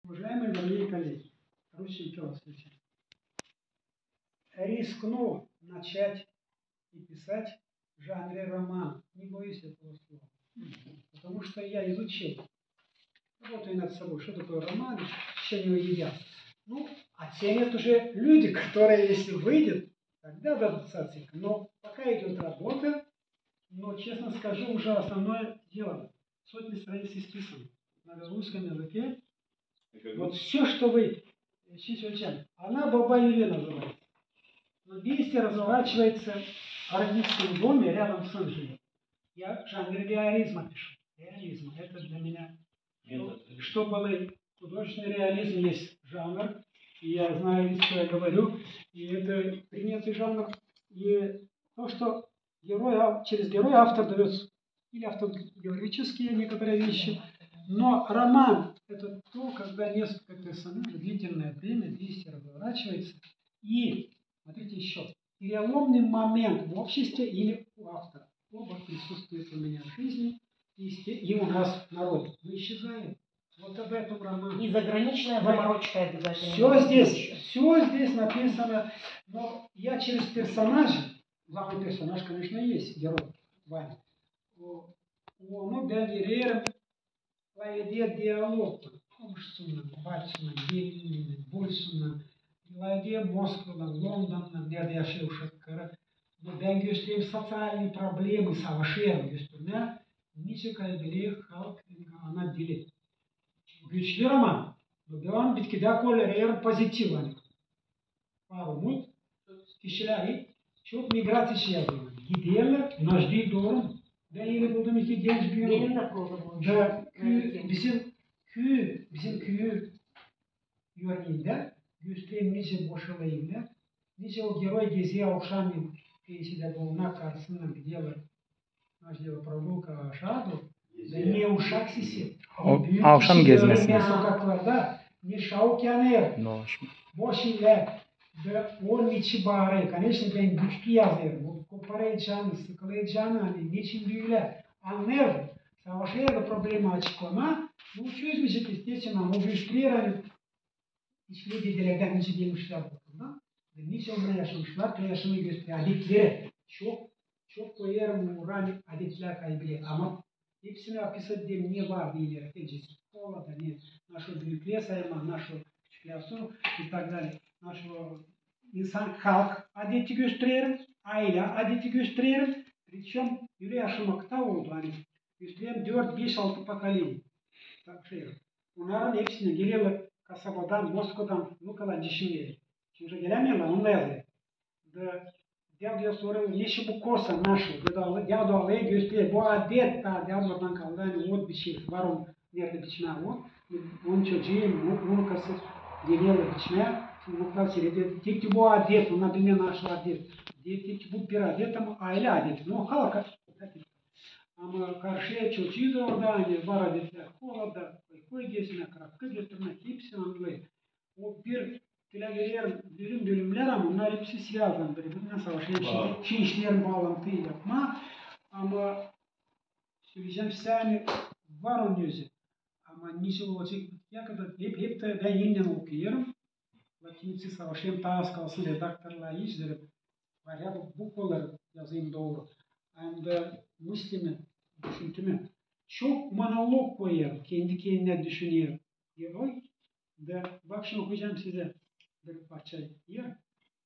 Уважаемые дорогие коллеги, русские телослушатели, рискну начать и писать в жанре роман. Не боюсь этого слова. Потому что я изучил, работаю над собой, что такое роман, еще не едят. Ну, оценят уже люди, которые, если выйдет, тогда дадут оценку. Но пока идет работа, но, честно скажу, уже основное дело. Сотни страниц исписано на русском языке. Вот все, что вы сейчас, она Баба-Яре называется. Но действие разворачивается в архивском доме рядом с Анжелой. Я в жанре реализма пишу. Реализм. Это для меня. Что было художественный реализм, есть жанр. И я знаю, что я говорю. И это принятый жанр. И то, что через героя автор дает или автобиографические некоторые вещи. Но роман – это то, когда несколько персонажей, длительное время действие разворачивается. И, смотрите еще, переломный момент в обществе или у автора. Оба присутствуют у меня в жизни, и у нас в народе. Мы исчезаем. Вот об этом роман. И заграничная заморочка обязательно. Все здесь написано. Но я через персонажей, главный персонаж, конечно, есть, герой Ваня. Он дальше la idee dialog, cum sună, bațună, ghelinile, bolsună, la idee Москва, Лондон, где я шел шакара, но бенги стоим социальные проблемы, савашер, гестурня, ничего кайбеле халк, она делит. Güçlü роман, но devam bitkide koller pozitivan. Parumut, kişileri çok migrasyon yapıyor. Gidiyorlar, najdi doğru. Ben yine buldum iki genç bir Benim de programım. Bizim köyü yörüğünde göstereyim nice boşalayımlar. Nice o герой geziyor akşamın peysiyle buluna karşısında gidiyorlar. Najdiye прогулка шаду. Да не ушак сиси. Akşam gezmesi. Ne sokaklarda, ne şaukaner. Boş ile. Да он не чебары, конечно, ben güçlü yazıyorum. Bu koparacağını, sıkılayacağını hani niçin büyüler. Anlar. Savaşa da problemi açıklama. Bu çözmeyecek естественно, но güçlüler hiçbir dedilerden niçin gelmişler bakımdan. Niçin onunla yaşamışlar, to yaşamı gösteriyor. Adetleri çok koyarım uğrani adetler kaybediyor. Ama hepsini описать не var değiller. Течесть холода, нет. Нашу büyükliğe sayma, нашу küçükliğe и так далее. Нашего insan halk adeti gösterir, aile adeti gösterir. Причем yüreği aşamakta oldu. Hani gösterir 4-5-6 поколений. Так şey. Onların hepsine geliyorlar kasabadan, Moskova'dan, Lukalan düşünüyor. Şimdi gelemiyorlar, onunla yazıyor. Devlet soruyor, niçin bu kosa naşı? Devlet alayı gösteriyor. Bu adet ta devletden kaldı. Hani ot bir şey var onun nerede biçmeye o. Onun çocuğu, onun kası geliyorlar biçmeye. Tek ki bu adet, например, наш adet. Tek ki bu bir adet ama aile adeti. No halka. Ama karşıya çocuğu da orada hani var adetler. Kolada, koy gezine, krakka götürmek hepsi anlıyor. O bir Dileğler, bölümler ama onlar hepsi silahdan birbirine savaşıyor. Şey işlerin bağlantıyı yapma. Ama söyleyeceğim size hani var onun yüzü. Ama niçin olacak? Ya kadar hep de ben yeniden okuyorum. Latince savaşayım, taas kalsın redaktörler izlerim. Var ya bu kolları yazayım doğru. Hem de Müslüman düşüntümü. Çok monolog koyuyor. Kendi kendine düşünüyor. Diyor. Bak şimdi okuyacağım size bir parçayı.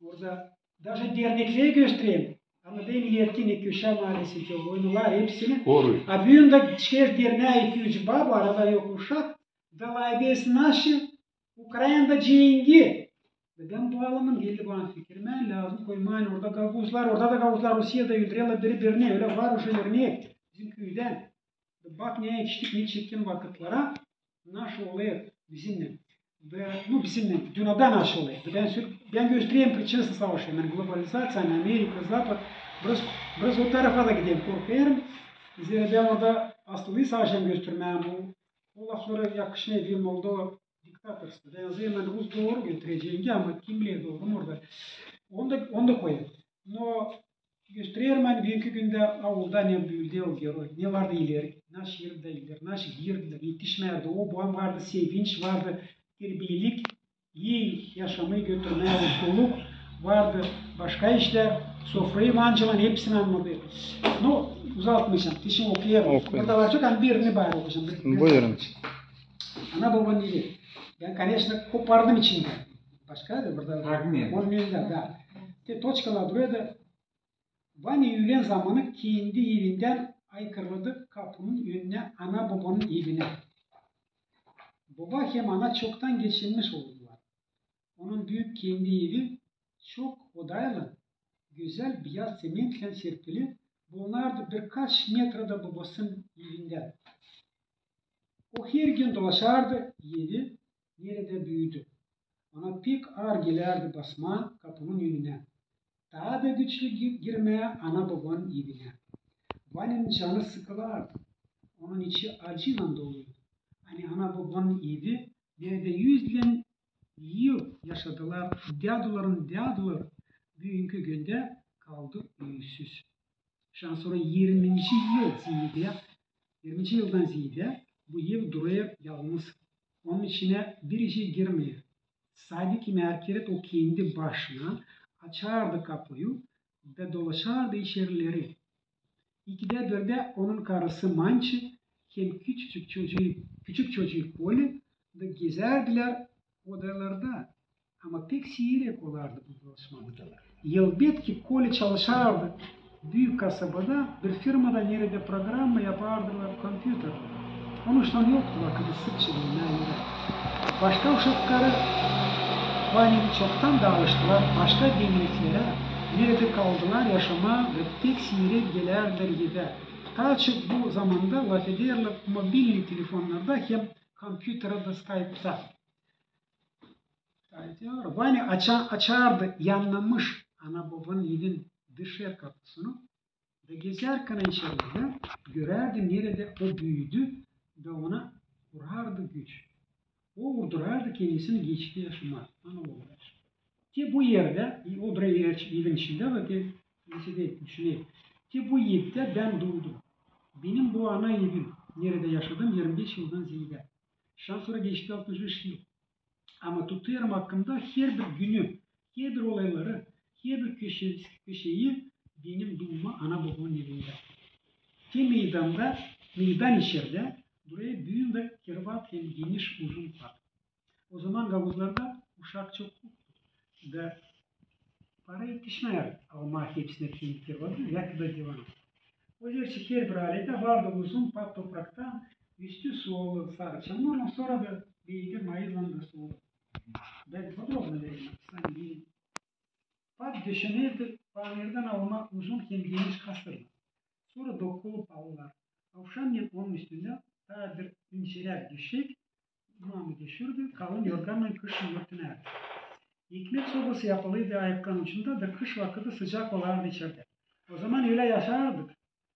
Orada даже dernekleri göstereyim. Anladığım iletkin köşe mahallesi oyunlar hepsini. A büyüğünde şehir derneği 2-3 baba arada yok uşak. Далайбес наши Ukrayna'da cengi. Ben bu alanın geldi bana fikrime lazım koymayın. Orada da gavuzlar Rusya'da yürüyorlar birbirine. Öyle var uşa örnek. Bizim köyden. Bak neye yetiştik, ne çirkin vakıtlara. Naş oluyor bizimle. Bizimle. Dünyadan naş oluyor. Ben göstereyim причинası savaşı. Yani globalizasyonu, Amerika, Zapad. Biraz o tarafa da gideyim. Korkuyorum. Ben orada aslı savaşını göstermeyeyim. O laflara yakışmıyor bir Moldova diktatörüsü. Ben yazayım ben Rus doğru götüreceğim ama kimliğe doğru mu orada. Onu da koyayım. No gösteriyorum hani bugünkü günde avulda ne büyüdü o geri. Ne vardı ileri? Naş yerinde ileri, naş girdiler, yetişmedi. O bu vardı, sevinç vardı. terbiyelik, iyi yaşamayı götürmeye mutluluk vardı. Başka işler, sofrayı mancılan hepsini anladı. No, uzatmayacağım. Dişim okuyalım. Okuyun. Burada var çok, hani birini bari okuyacağım. Buyurun. Ana babanın evi. Ben, конечно, kopardım içinde. Başka da burada. Fragment. Onun elinde, da. Te точкалар duruyor da Vani öğlen zamanı kendi evinden aykırıldı kapının önüne, ana babanın evine. Baba hem ana çoktan geçinmiş oldular. Onun büyük kendi evi çok odaylı, güzel beyaz sementle serpili, bunlar da birkaç metrede babasının evinden. O her gün dolaşardı evi, nerede büyüdü. Ona pek ağır gelirdi basma kapının önüne. Daha da güçlü girmeye ana babanın evine. Vani'nin canı sıkılardı. Onun içi acıyla doluydu. Hani ana babanın evi nerede 100 yıl yaşadılar. Deadıların bugünkü günde kaldı büyüsüz. Şan sonra 20. yıldan ziyade bu ev duruyor yalnız. Onun içine bir şey girmiyor. Sadece merkeret o kendi başına açardı kapıyı ve dolaşardı içerileri. İkide birde onun karısı Mançı hem küçük çocuğu Koli de gezerdiler odalarda. Ama pek seyirek olardı bu dolaşmalar. Elbet ki Koli çalışardı. Büyük kasabada bir firmada nerede programma yapardılar kompüter. Onun için yoktu vakıdı sıkçılığına göre. Başka uşakları Vani'yi çoktan dağılıştılar. Başka demliklere nerede kaldılar yaşama ve pek seyirek gelerler gider. Daha çok bu zamanda laf ederler mobilli telefonlarda hem kompüterde Skype'da. Vani açardı yanlamış ana babanın evin dışarı kapısını ve gezerken içeride görerdi nerede o büyüdü ve ona vurardı güç. O vurdurardı kendisini geçti yaşama. Ana olur. Ki bu yerde, o da evin içinde ve de düşüneyim. Ki bu evde ben doğdum. Benim bu ana evim. Nerede yaşadım? 25 yıldan ziyade. Şan sonra geçti 65 yıl. Ama tutuyorum hakkında her bir günü, her bir olayları, her bir köşeyi benim doğuma ana babamın evinde. Ki meydan içeride buraya büyük ve kervat hem geniş uzun park. O zaman gavuzlarda uşak çok ve para yetişmeyer ama hepsine kimlikler vardı, yakıda divan. O yüzden her bir ailede vardı uzun pat topraktan üstü soğulu sarıçanlı, ondan sonra da bir mayılan da soğulu. Ben подробно vereyim. Sanki pat döşenirdi, panirden alma uzun hem geniş kastırdı. Sonra dokulu palılar. Avşamyen onun üstünde daha bir inşeler düşecek, imamı düşürdü, kalın yorganla kışın yurtuna. Ekmek sobası yapılıydı ayakların ucunda da kış vakti sıcak olardı içeride. O zaman öyle yaşardık.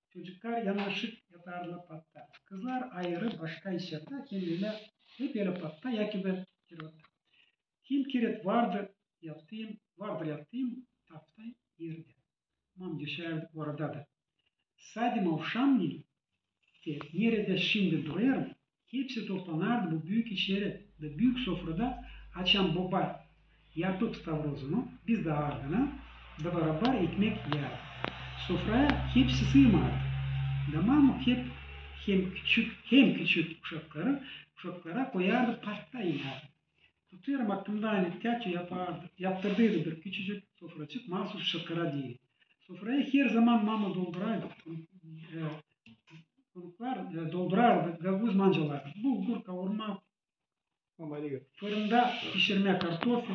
Çocuklar yanaşık yatarlı patta. Kızlar ayrı başka iş yapar. Kendiyle hep öyle patta ya ki de kirot. Kim kiret vardır yaptığım tapta yerde. Mam düşerdik orada da. Sadim Avşamli nerede şimdi duruyorum, hepsi toplanırdı bu büyük içeri ve büyük sofrada açan baba yapıp stavrozunu, biz de ardına da beraber ekmek yer. Sofraya hepsi sığmardı. Tamam hep hem küçük uşaklara koyardı patta inerdi. Tutuyorum aklımda hani tiyatro yapardı. Yaptırdıydı bir küçücük sofracık, mahsus uşaklara değil. Sofrayı her zaman mama doldurardı. Konuklar doldurardı, gavuz mancalardı. Bulgur, kavurma, fırında pişirme kartofu,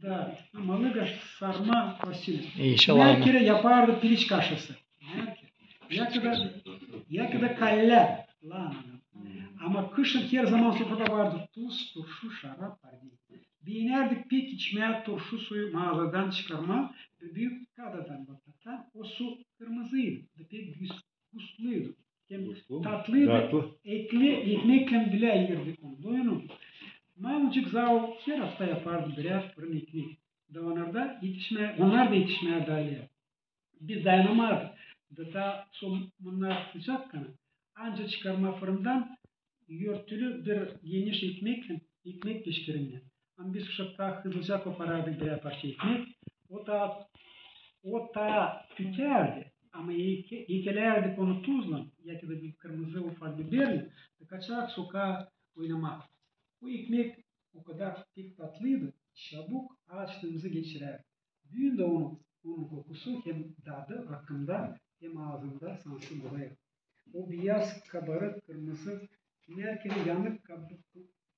da malıgaş, sarma, fasulye. Bir kere yapardı piliç kaşısı. Ya da kaller. Ama kışın her zaman sofrada vardı tuz, turşu, şarap vardı. Binerdik pek içmeye turşu suyu mağazadan çıkarma ve büyük kadadan baklatan. O su kırmızıydı. Pek gusluydu. Tatlıydı. Ekmekle bile ayırdık onu. Doyunum. Mamacık zav her hafta yapardı birer fırın ekmek. Onlar da yetişmeye dahil. Biz dayanamadık. Daha somunlar sıcakken ancak çıkarma fırından yörtülü bir geniş ekmekle ekmek pişkirince. Ama biz kışıkta hızlıca koparardık birer parça ekmek. O da tükerdi. Ama yekelerdik onu tuzla, ya da bir kırmızı ufak biberle, kaçarak sokağa oynamak. Bu ekmek o kadar pek tatlıydı, çabuk açlığımızı geçirer. Büyüğünde onun kokusu hem tadı hakkında hem ağzında sansız oluyor. O beyaz kabarık kırmızı, yerken yanık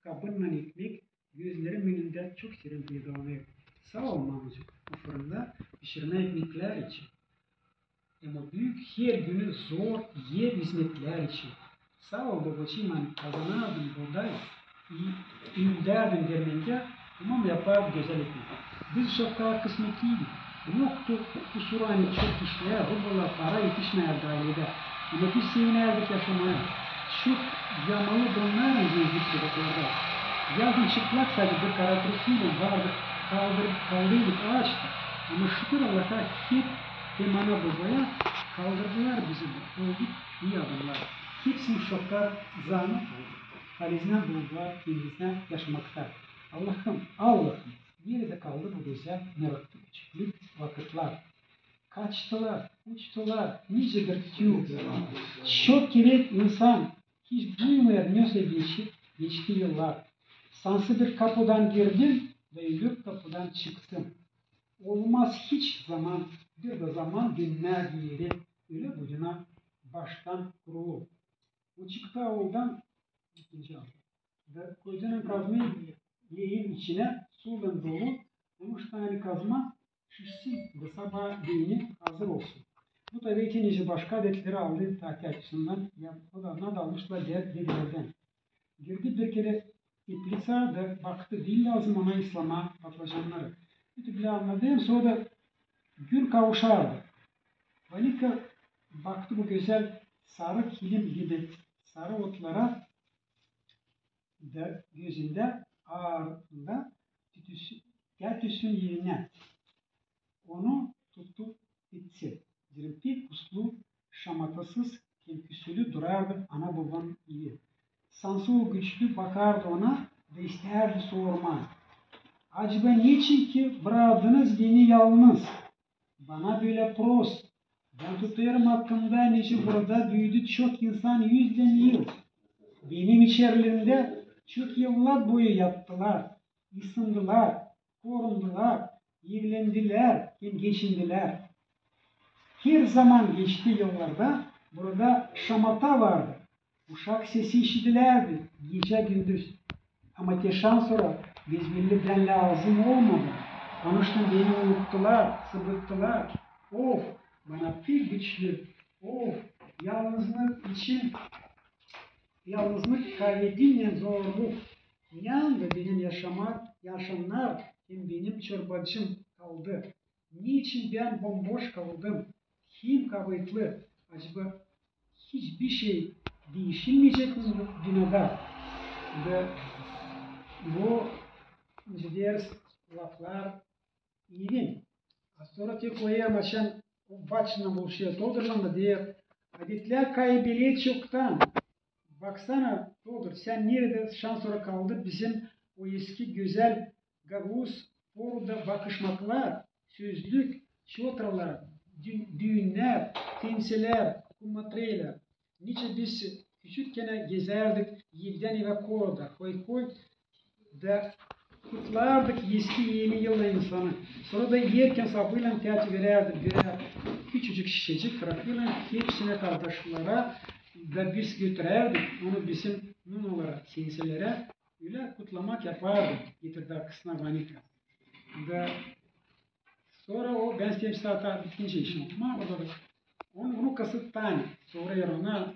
kabınla ekmek, gözlerim önünde çok şirin bir oluyor. Sağ ol mamacık, bu fırında pişirme ekmekler için. Ama büyük her günü zor yer hizmetler için. Sağ ol babacığım, hani kazanardım buğday, derdim dermence, tamam yapar güzel ekmek. Biz çok daha kısmetliydik. Yoktu kusuru hani çok işler, rubular para yetişmeyerdi ailede. Ama biz sevinerdik yaşamaya. Çok yamalı bunlar gezdik sokaklarda. Yazın çıplak sadece bir karakurusuyla vardık, kaldırdık ağaçta. Ama şükür Allah'a hep hem ana babaya kaldırdılar bizi. Olduk iyi adamlar. Hepsini şoklar zahmet oldu. Halizden buldular, kendisinden yaşamakta. Allah'ım, nerede kaldı bu güzel, meraklı, küçüklük vakitler. Kaçtılar, uçtular, nicedir tüy. Çok gerek insan, hiç duymayan neyse geçti yıllar. Sansı bir kapıdan girdim ve öbür kapıdan çıktım. Olmaz hiç zaman, bir de zaman dinler yeri, öyle bucuna baştan kurulu. Bu çıktı avuldan, ikinci avul. Ve kocanın kazmayı yeğin içine suyla dolu, 13 tane kazma şişsin ve sabah beyni hazır olsun. Bu tabi ikinci başka adetleri aldı taki açısından. O da ne almışlar dedilerden. Girdi bir kere iplisa da baktı, dil lazım ona İslam'a patlıcanları. Bir bile anladım, sonra da gün kavuşardı. Valika baktı bu güzel sarı kilim gibi sarı otlara da gözünde ağırlığında tütüsün yerine onu tutup gitti. Pek uslu, şamatasız, kemküsülü durardı ana baban iyi. Sansu güçlü bakardı ona ve isterdi sorma. Acaba niçin ki bıraktınız beni yalnız? Bana böyle prost. Ben tutuyorum hakkımda niçin burada büyüdü çok insan yüzden yıl. Benim içerilerimde çok yıllar boyu yattılar, ısındılar, korundular, evlendiler, geçindiler. Her zaman geçti yıllarda burada şamata vardı. Uşak sesi işitilerdi gece gündüz. Ama teşan sonra bizimle lazım olmadı. Konuştum beni unuttular, sıvıttılar. Of bana pek güçlü. Of yalnızlık kaybedince zorluk. Yandı benim yaşamlar hem benim çorbacım kaldı. Niçin ben bomboş kaldım? Kim kavıtlı? Acaba hiçbir şey değişilmeyecek mi dünyada? Ve bu diğer laflar iyi. Sonra tek koyamaşan başına bu şey doldurlandı diye adetler kaybeli çoktan. Baksana Toldur sen nerede şans sonra kaldı bizim o eski güzel gavuz orada bakışmaklar, sözlük, şotralar, düğünler, temsiler, kumatreyler. Nice biz küçükken gezerdik yıldan eve koyda, koy da kutlardık eski yeni yılda insanı. Sonra da yerken sapıyla tiyatro vererdik birer küçücük şişecik rakıyla hepsine kardeşlere da biz götürerdik. Onu bizim numalara, sinsilere öyle kutlamak yapardık. Getirdi arkasına vanika. Da sonra o ben temsilata bitince işim okuma orada da onu kasıt tane. Sonra yarına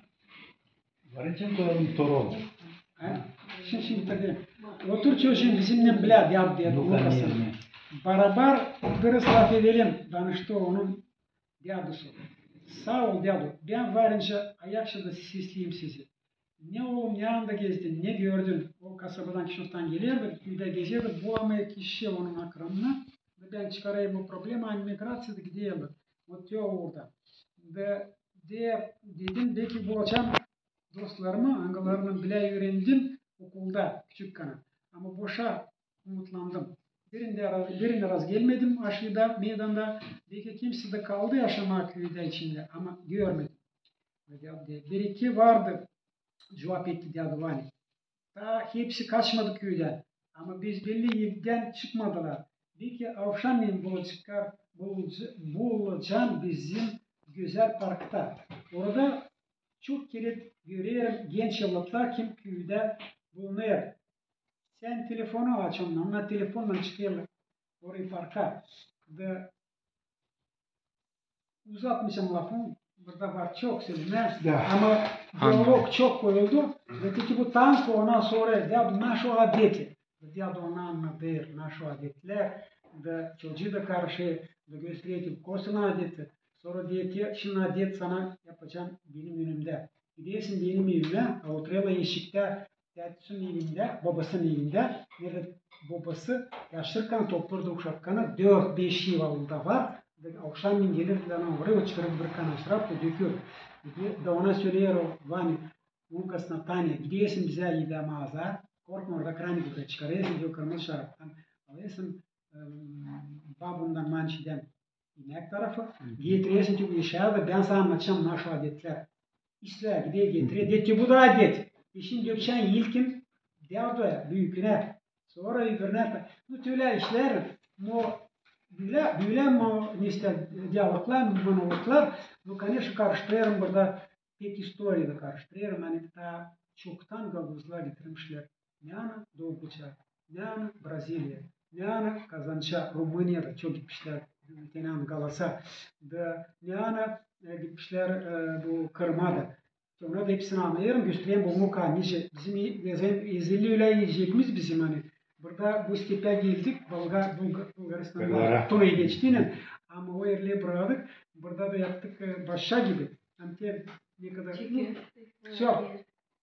Varınca koyalım toru. Şimdi tabii otur çocuğum bizimle bilad yap diye onu kasıt. Barabar biraz laf edelim. Danıştı onun diyadosu. Sağ ol diyado. Ben varınca ayakşada sesleyeyim sizi. Ne oğlum ne anda gezdin, ne gördün? O kasabadan kişiden gelirdi, köyde gezerdi. Bulamaya kişi onun akranına. Ben çıkarayım o problemi, aynı migrasyada gidiyorlar. Otuyor orada. Ve dedim, belki bu akşam dostlarımı, angalarını bile öğrendim okulda, küçük kanal. Ama boşa umutlandım. Birinde raz gelmedim aşıda, meydanda. Belki kimse de kaldı yaşamak köyde içinde ama görmedim. Bir iki vardı. Cevap etti diye Vali. Daha hepsi kaçmadı köyden. Ama biz belli yerden çıkmadılar. Belki akşamleyin bulacağım bizim güzel parkta. Orada çok kere görüyorum genç evlatlar kim köyde bulunuyor. Sen telefonu aç onunla telefonla çıkıyorlar. Orayı parka. Ve uzatmışım lafını. Burada var çok sözler. Ama diyalog çok koyuldu. Ve peki bu tank ondan sonra diyordu našu adeti. Diyordu ona bir našu adetler. Ve çocuğu da karşı da gösteriyor kosun adeti. Sonra diyor ki şimdi adet sana yapacağım benim önümde. Gidiyorsun benim evime. Oturuyla eşikte. Dedesinin evinde, babasının evinde. Nerede babası yaşırken toplurdu uşakkanı 4-5 yıl avında var. Akşamleyin gelir falan oraya çıkarıp bir kanaşırap da döküyor. Da ona söylüyor o Vani, Lukas'la Tanya, gidiyorsun bize yiyde mağaza, korkma orada kranikle çıkarıyorsun diyor kırmızı şaraptan. Alıyorsun babundan mançiden inek tarafı, getiriyorsun ki bu işe ben sana anlatacağım našu adetler. İsla gidiyor getiriyor, diyor ki bu da adet. İşin döküşen ilkin diyordu ya büyüküne, sonra öbürüne. Bu tüyle işler, Böyle işte diyaloglar, monologlar, конечно, karıştırıyorum burada pek istoriyi de karıştırıyorum. Hani ta çoktan Gaguzlar getirmişler. Ne ana Dolguça, ne ana Brezilya, ne ana Kazança, Rumanya'da çok gitmişler. Tenan Galas'a, ne ana gitmişler bu Kırım'a. Sonra da hepsini anlayıyorum, göstereyim bu muka, nice, bizim izliliyle yiyeceğimiz bizim hani. Burada bu stepe geldik, Bulgaristan'da Tuna'yı geçtiğine ama o yerleri bıraktık. Burada da yaptık başa gibi. Anter ne kadar... Все.